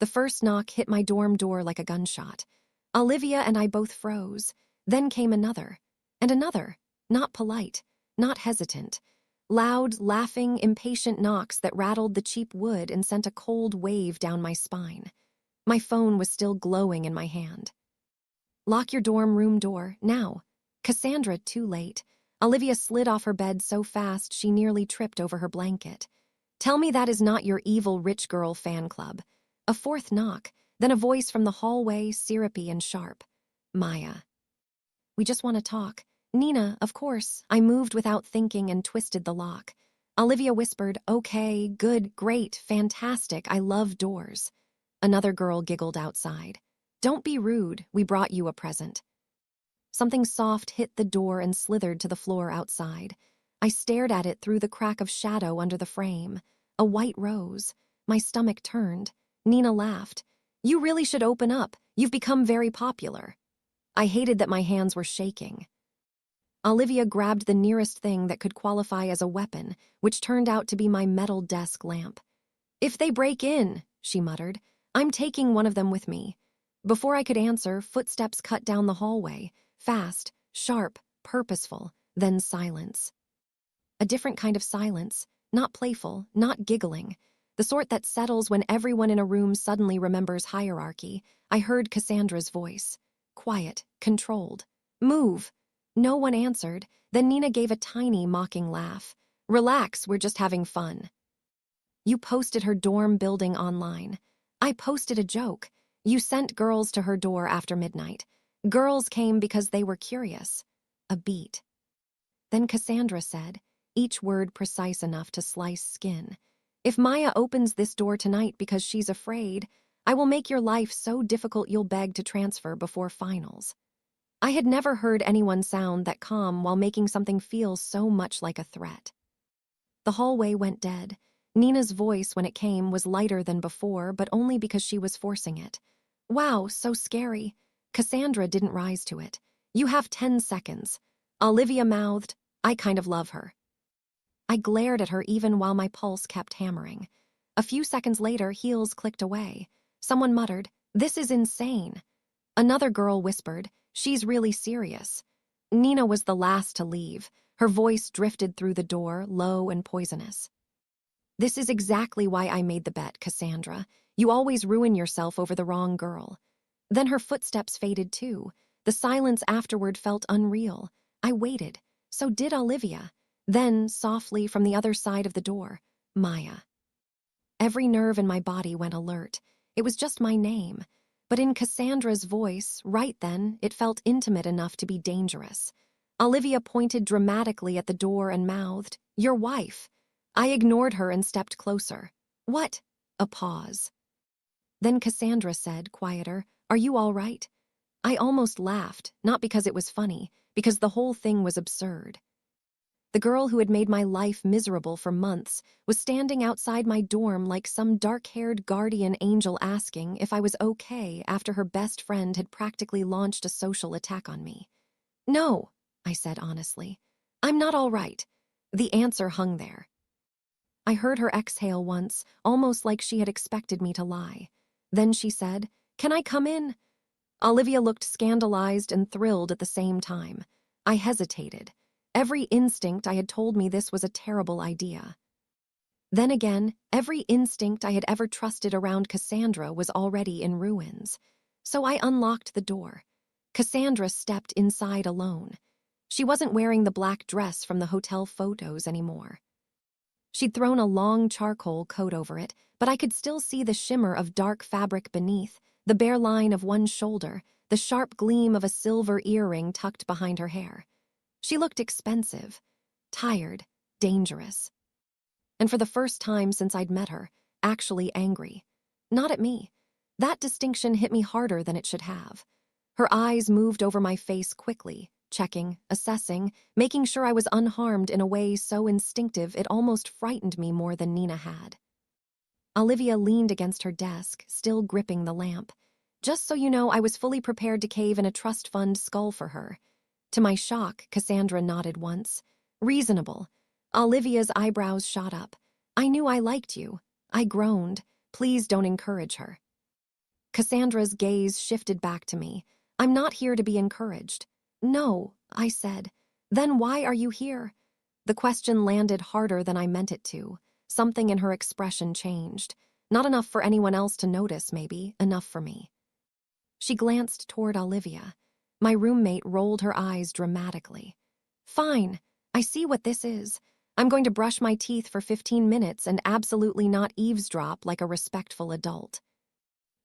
The first knock hit my dorm door like a gunshot. Olivia and I both froze. Then came another. And another. Not polite. Not hesitant. Loud, laughing, impatient knocks that rattled the cheap wood and sent a cold wave down my spine. My phone was still glowing in my hand. "Lock your dorm room door, now." Cassandra, too late. Olivia slid off her bed so fast she nearly tripped over her blanket. "Tell me that is not your evil rich girl fan club." A fourth knock, then a voice from the hallway, syrupy and sharp. "Maya." "We just want to talk." "Nina, of course." I moved without thinking and twisted the lock. Olivia whispered, "Okay, good, great, fantastic, I love doors." Another girl giggled outside. "Don't be rude, we brought you a present." Something soft hit the door and slithered to the floor outside. I stared at it through the crack of shadow under the frame. A white rose. My stomach turned. Nina laughed. "You really should open up. You've become very popular." I hated that my hands were shaking. Olivia grabbed the nearest thing that could qualify as a weapon, which turned out to be my metal desk lamp. "If they break in," she muttered, "I'm taking one of them with me." Before I could answer, footsteps cut down the hallway. Fast, sharp, purposeful, then silence. A different kind of silence, not playful, not giggling. The sort that settles when everyone in a room suddenly remembers hierarchy. I heard Cassandra's voice. Quiet, controlled. "Move." No one answered. Then Nina gave a tiny, mocking laugh. "Relax, we're just having fun." "You posted her dorm building online." "I posted a joke." "You sent girls to her door after midnight." "Girls came because they were curious." A beat. Then Cassandra said, each word precise enough to slice skin, "If Maya opens this door tonight because she's afraid, I will make your life so difficult you'll beg to transfer before finals." I had never heard anyone sound that calm while making something feel so much like a threat. The hallway went dead. Nina's voice, when it came, was lighter than before, but only because she was forcing it. "Wow, so scary." Cassandra didn't rise to it. "You have 10 seconds. Olivia mouthed, "I kind of love her." I glared at her even while my pulse kept hammering. A few seconds later, heels clicked away. Someone muttered, "This is insane." Another girl whispered, "She's really serious." Nina was the last to leave. Her voice drifted through the door, low and poisonous. "This is exactly why I made the bet, Cassandra. You always ruin yourself over the wrong girl." Then her footsteps faded too. The silence afterward felt unreal. I waited. So did Olivia. Then, softly from the other side of the door, "Maya." Every nerve in my body went alert. It was just my name. But in Cassandra's voice, right then, it felt intimate enough to be dangerous. Olivia pointed dramatically at the door and mouthed, "Your wife." I ignored her and stepped closer. "What?" A pause. Then Cassandra said, quieter, "Are you all right?" I almost laughed, not because it was funny, because the whole thing was absurd. The girl who had made my life miserable for months was standing outside my dorm like some dark-haired guardian angel asking if I was okay after her best friend had practically launched a social attack on me. "No," I said honestly. "I'm not all right." The answer hung there. I heard her exhale once, almost like she had expected me to lie. Then she said, "Can I come in?" Olivia looked scandalized and thrilled at the same time. I hesitated. Every instinct I had told me this was a terrible idea. Then again, every instinct I had ever trusted around Cassandra was already in ruins. So I unlocked the door. Cassandra stepped inside alone. She wasn't wearing the black dress from the hotel photos anymore. She'd thrown a long charcoal coat over it, but I could still see the shimmer of dark fabric beneath, the bare line of one shoulder, the sharp gleam of a silver earring tucked behind her hair. She looked expensive, tired, dangerous. And for the first time since I'd met her, actually angry. Not at me. That distinction hit me harder than it should have. Her eyes moved over my face quickly, checking, assessing, making sure I was unharmed in a way so instinctive it almost frightened me more than Nina had. Olivia leaned against her desk, still gripping the lamp. "Just so you know, I was fully prepared to cave in a trust fund skull for her." To my shock, Cassandra nodded once. "Reasonable." Olivia's eyebrows shot up. "I knew I liked you." I groaned. "Please don't encourage her." Cassandra's gaze shifted back to me. I'm not here to be encouraged. No, I said. Then why are you here? The question landed harder than I meant it to. Something in her expression changed. Not enough for anyone else to notice, maybe, enough for me. She glanced toward Olivia. My roommate rolled her eyes dramatically. Fine, I see what this is. I'm going to brush my teeth for 15 minutes and absolutely not eavesdrop like a respectful adult.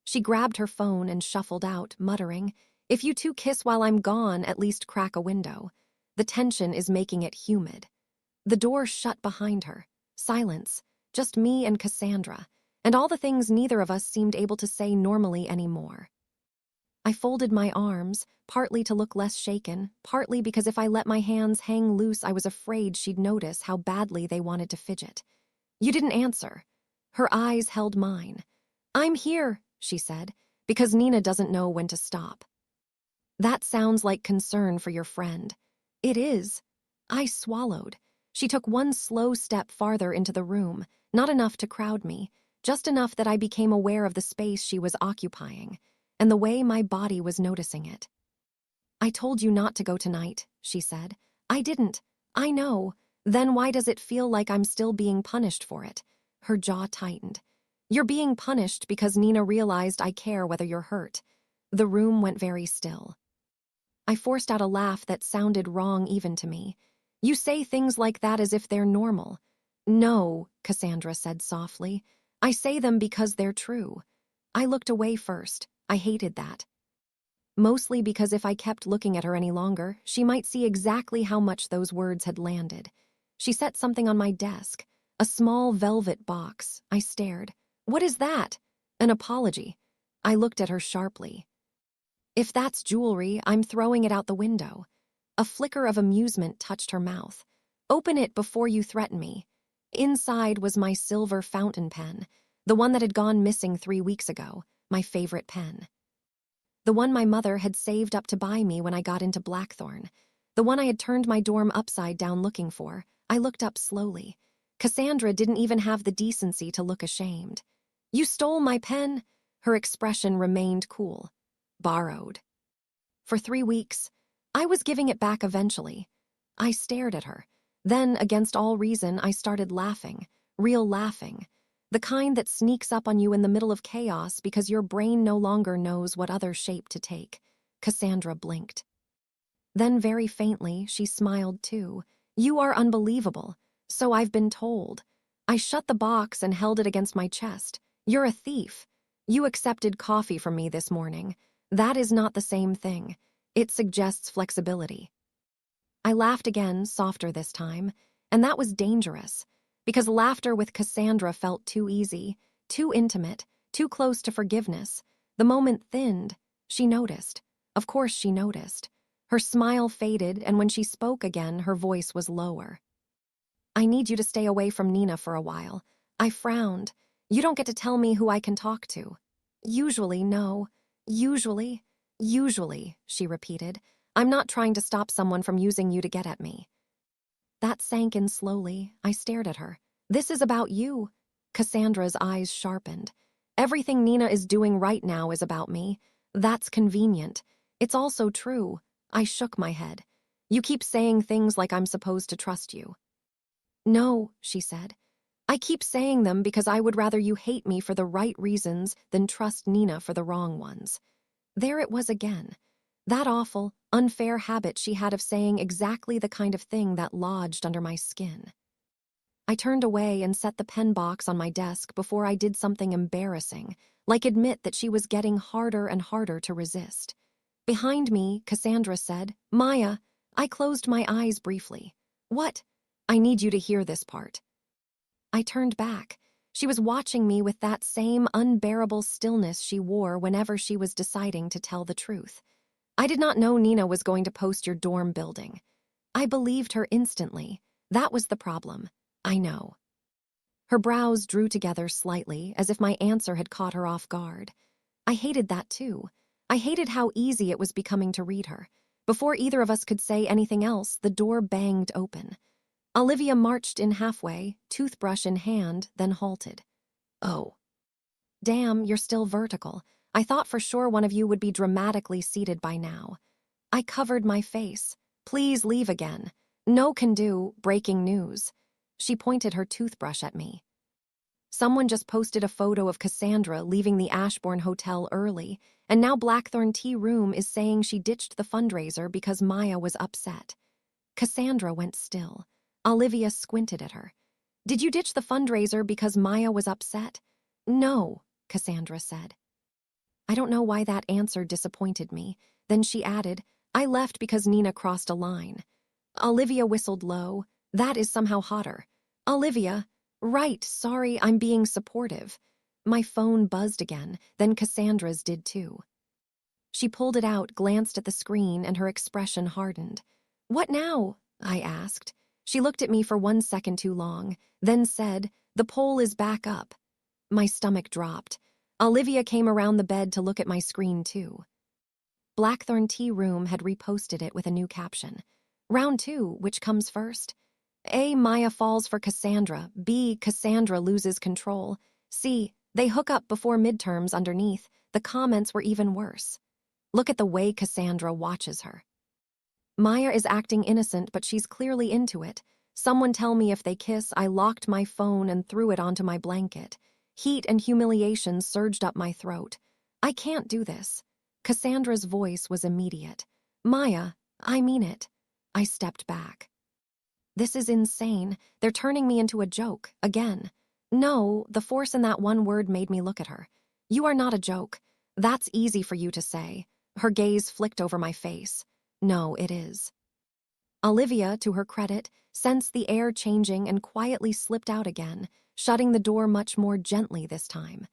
She grabbed her phone and shuffled out, muttering, "If you two kiss while I'm gone, at least crack a window. The tension is making it humid." The door shut behind her. Silence, just me and Cassandra, and all the things neither of us seemed able to say normally anymore. I folded my arms, partly to look less shaken, partly because if I let my hands hang loose I was afraid she'd notice how badly they wanted to fidget. You didn't answer. Her eyes held mine. I'm here, she said, because Nina doesn't know when to stop. That sounds like concern for your friend. It is. I swallowed. She took one slow step farther into the room, not enough to crowd me, just enough that I became aware of the space she was occupying, and the way my body was noticing it. I told you not to go tonight, she said. I didn't. I know. Then why does it feel like I'm still being punished for it? Her jaw tightened. You're being punished because Nina realized I care whether you're hurt. The room went very still. I forced out a laugh that sounded wrong even to me. You say things like that as if they're normal. No, Cassandra said softly. I say them because they're true. I looked away first. I hated that. Mostly because if I kept looking at her any longer, she might see exactly how much those words had landed. She set something on my desk. A small velvet box. I stared. What is that? An apology. I looked at her sharply. If that's jewelry, I'm throwing it out the window. A flicker of amusement touched her mouth. Open it before you threaten me. Inside was my silver fountain pen, the one that had gone missing 3 weeks ago, my favorite pen. The one my mother had saved up to buy me when I got into Blackthorne. The one I had turned my dorm upside down looking for. I looked up slowly. Cassandra didn't even have the decency to look ashamed. You stole my pen? Her expression remained cool. Borrowed. For 3 weeks. I was giving it back eventually. I stared at her. Then, against all reason, I started laughing. Real laughing. The kind that sneaks up on you in the middle of chaos because your brain no longer knows what other shape to take. Cassandra blinked. Then very faintly, she smiled too. You are unbelievable. So I've been told. I shut the box and held it against my chest. You're a thief. You accepted coffee from me this morning. That is not the same thing. It suggests flexibility. I laughed again, softer this time, and that was dangerous, because laughter with Cassandra felt too easy, too intimate, too close to forgiveness. The moment thinned. She noticed. Of course she noticed. Her smile faded, and when she spoke again, her voice was lower. I need you to stay away from Nina for a while. I frowned. You don't get to tell me who I can talk to. Usually, no. Usually, she repeated. I'm not trying to stop someone from using you to get at me. That sank in slowly. I stared at her. This is about you. Cassandra's eyes sharpened. Everything Nina is doing right now is about me. That's convenient. It's also true. I shook my head. You keep saying things like I'm supposed to trust you. No, she said. I keep saying them because I would rather you hate me for the right reasons than trust Nina for the wrong ones. There it was again. That awful, unfair habit she had of saying exactly the kind of thing that lodged under my skin. I turned away and set the pen box on my desk before I did something embarrassing, like admit that she was getting harder and harder to resist. Behind me, Cassandra said, Maya. I closed my eyes briefly. What? I need you to hear this part. I turned back. She was watching me with that same unbearable stillness she wore whenever she was deciding to tell the truth. I did not know Nina was going to post your dorm building. I believed her instantly. That was the problem. I know. Her brows drew together slightly, as if my answer had caught her off guard. I hated that too. I hated how easy it was becoming to read her. Before either of us could say anything else, the door banged open. Olivia marched in halfway, toothbrush in hand, then halted. Oh. Damn, you're still vertical. I thought for sure one of you would be dramatically seated by now. I covered my face. Please leave again. No can do, breaking news. She pointed her toothbrush at me. Someone just posted a photo of Cassandra leaving the Ashbourne Hotel early, and now Blackthorne Tea Room is saying she ditched the fundraiser because Maya was upset. Cassandra went still. Olivia squinted at her. Did you ditch the fundraiser because Maya was upset? No, Cassandra said. I don't know why that answer disappointed me. Then she added, I left because Nina crossed a line. Olivia whistled low. That is somehow hotter. Olivia, right, sorry, I'm being supportive. My phone buzzed again, then Cassandra's did too. She pulled it out, glanced at the screen, and her expression hardened. What now? I asked. She looked at me for 1 second too long, then said, the poll is back up. My stomach dropped. Olivia came around the bed to look at my screen too. Blackthorne Tea Room had reposted it with a new caption. Round 2, which comes first? A. Maya falls for Cassandra. B. Cassandra loses control. C. They hook up before midterms underneath. The comments were even worse. Look at the way Cassandra watches her. Maya is acting innocent, but she's clearly into it. Someone tell me if they kiss. I locked my phone and threw it onto my blanket. Heat and humiliation surged up my throat. I can't do this. Cassandra's voice was immediate. Maya, I mean it. I stepped back. This is insane. They're turning me into a joke, again. No, the force in that one word made me look at her. You are not a joke. That's easy for you to say. Her gaze flicked over my face. No, it is. Olivia, to her credit, sensed the air changing and quietly slipped out again, shutting the door much more gently this time.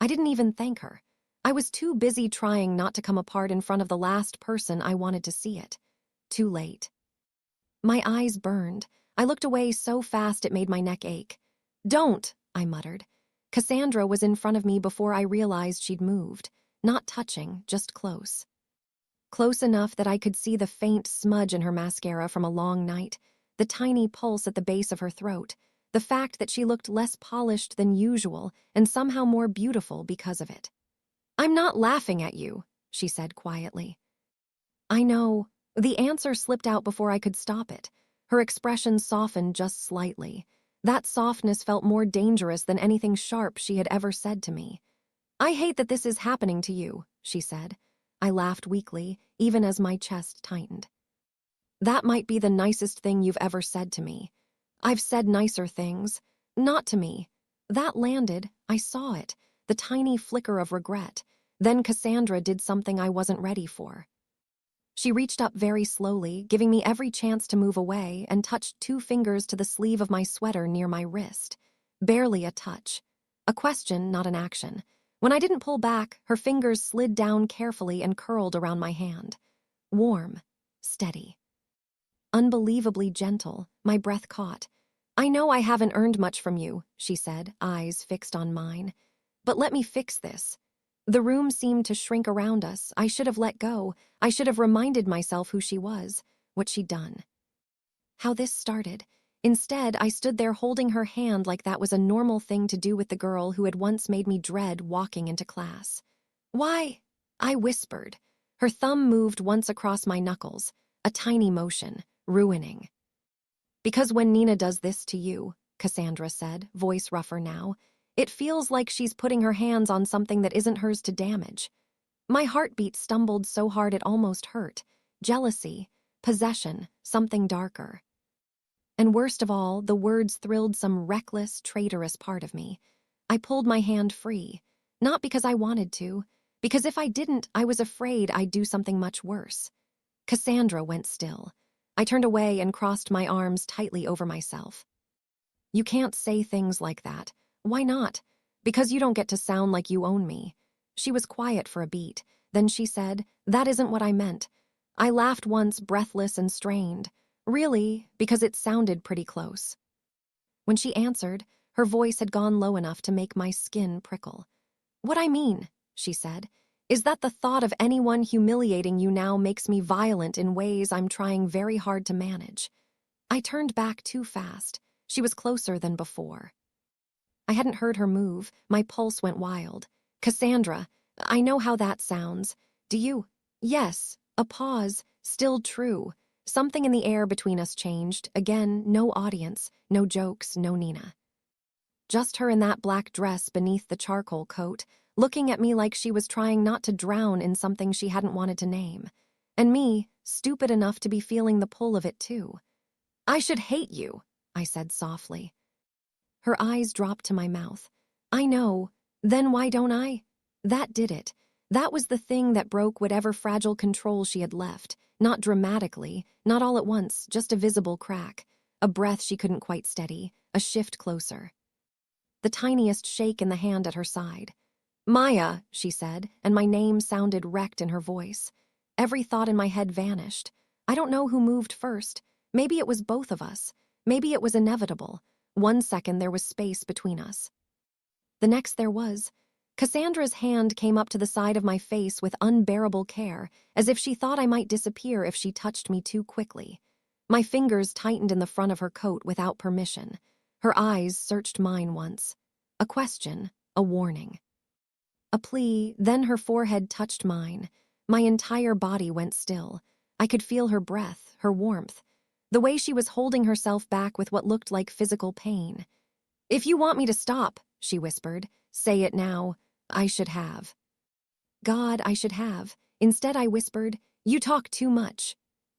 I didn't even thank her. I was too busy trying not to come apart in front of the last person I wanted to see it. Too late. My eyes burned. I looked away so fast it made my neck ache. Don't, I muttered. Cassandra was in front of me before I realized she'd moved. Not touching, just close. Close enough that I could see the faint smudge in her mascara from a long night, the tiny pulse at the base of her throat, the fact that she looked less polished than usual and somehow more beautiful because of it. I'm not laughing at you, she said quietly. I know. The answer slipped out before I could stop it. Her expression softened just slightly. That softness felt more dangerous than anything sharp she had ever said to me. I hate that this is happening to you, she said. I laughed weakly, even as my chest tightened. That might be the nicest thing you've ever said to me. I've said nicer things. Not to me. That landed. I saw it. The tiny flicker of regret. Then Cassandra did something I wasn't ready for. She reached up very slowly, giving me every chance to move away, and touched 2 fingers to the sleeve of my sweater near my wrist. Barely a touch. A question, not an action. When I didn't pull back, her fingers slid down carefully and curled around my hand. Warm. Steady. Unbelievably gentle, my breath caught. I know I haven't earned much from you, she said, eyes fixed on mine. But let me fix this. The room seemed to shrink around us. I should have let go. I should have reminded myself who she was, what she'd done. How this started. Instead, I stood there holding her hand like that was a normal thing to do with the girl who had once made me dread walking into class. Why? I whispered. Her thumb moved once across my knuckles, a tiny motion, ruining. Because when Nina does this to you, Cassandra said, voice rougher now, it feels like she's putting her hands on something that isn't hers to damage. My heartbeat stumbled so hard it almost hurt. Jealousy, possession, something darker. And worst of all, the words thrilled some reckless, traitorous part of me. I pulled my hand free, not because I wanted to, because if I didn't, I was afraid I'd do something much worse. Cassandra went still. I turned away and crossed my arms tightly over myself. You can't say things like that. Why not? Because you don't get to sound like you own me. She was quiet for a beat. Then she said, that isn't what I meant. I laughed once, breathless and strained. Really, because it sounded pretty close. When she answered, her voice had gone low enough to make my skin prickle. What I mean, she said, is that the thought of anyone humiliating you now makes me violent in ways I'm trying very hard to manage. I turned back too fast. She was closer than before. I hadn't heard her move. My pulse went wild. Cassandra, I know how that sounds. Do you? Yes. A pause, still true. Something in the air between us changed. Again, no audience, no jokes, no Nina. Just her in that black dress beneath the charcoal coat, looking at me like she was trying not to drown in something she hadn't wanted to name. And me, stupid enough to be feeling the pull of it too. I should hate you, I said softly. Her eyes dropped to my mouth. I know. Then why don't I? That did it. That was the thing that broke whatever fragile control she had left. Not dramatically, not all at once, just a visible crack. A breath she couldn't quite steady, a shift closer. The tiniest shake in the hand at her side. Maya, she said, and my name sounded wrecked in her voice. Every thought in my head vanished. I don't know who moved first. Maybe it was both of us. Maybe it was inevitable. 1 second there was space between us. The next there was. Cassandra's hand came up to the side of my face with unbearable care, as if she thought I might disappear if she touched me too quickly. My fingers tightened in the front of her coat without permission. Her eyes searched mine once. A question, a warning. A plea, then her forehead touched mine. My entire body went still. I could feel her breath, her warmth, the way she was holding herself back with what looked like physical pain. If you want me to stop, she whispered, say it now. I should have. God, I should have. Instead, I whispered, you talk too much.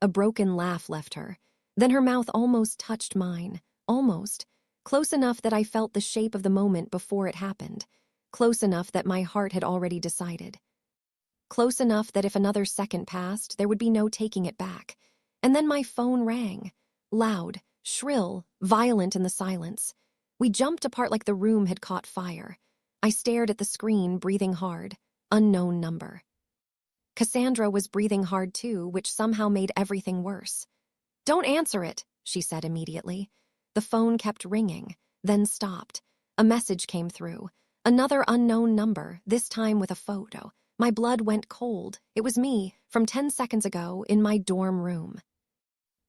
A broken laugh left her. Then her mouth almost touched mine. Almost. Close enough that I felt the shape of the moment before it happened. Close enough that my heart had already decided. Close enough that if another second passed, there would be no taking it back. And then my phone rang. Loud, shrill, violent in the silence. We jumped apart like the room had caught fire. I stared at the screen, breathing hard. Unknown number. Cassandra was breathing hard too, which somehow made everything worse. Don't answer it, she said immediately. The phone kept ringing, then stopped. A message came through. Another unknown number, this time with a photo. My blood went cold. It was me, from 10 seconds ago, in my dorm room.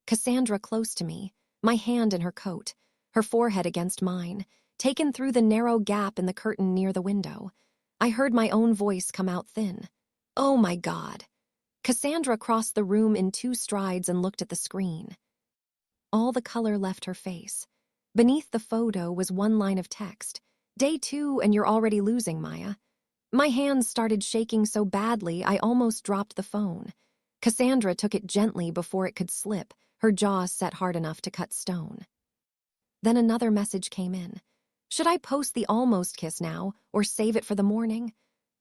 Cassandra close to me, my hand in her coat, her forehead against mine, taken through the narrow gap in the curtain near the window. I heard my own voice come out thin. Oh my God. Cassandra crossed the room in 2 strides and looked at the screen. All the color left her face. Beneath the photo was one line of text. Day 2 and you're already losing, Maya. My hands started shaking so badly I almost dropped the phone. Cassandra took it gently before it could slip, her jaw set hard enough to cut stone. Then another message came in. Should I post the almost kiss now, or save it for the morning?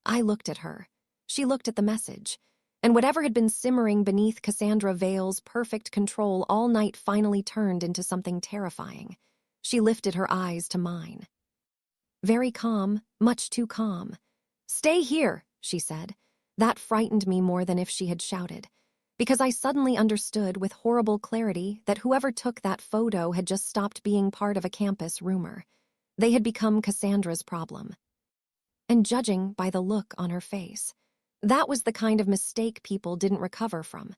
I looked at her. She looked at the message. And whatever had been simmering beneath Cassandra Vale's perfect control all night finally turned into something terrifying. She lifted her eyes to mine. Very calm, much too calm. Stay here, she said. That frightened me more than if she had shouted, because I suddenly understood with horrible clarity that whoever took that photo had just stopped being part of a campus rumor. They had become Cassandra's problem. And judging by the look on her face, that was the kind of mistake people didn't recover from.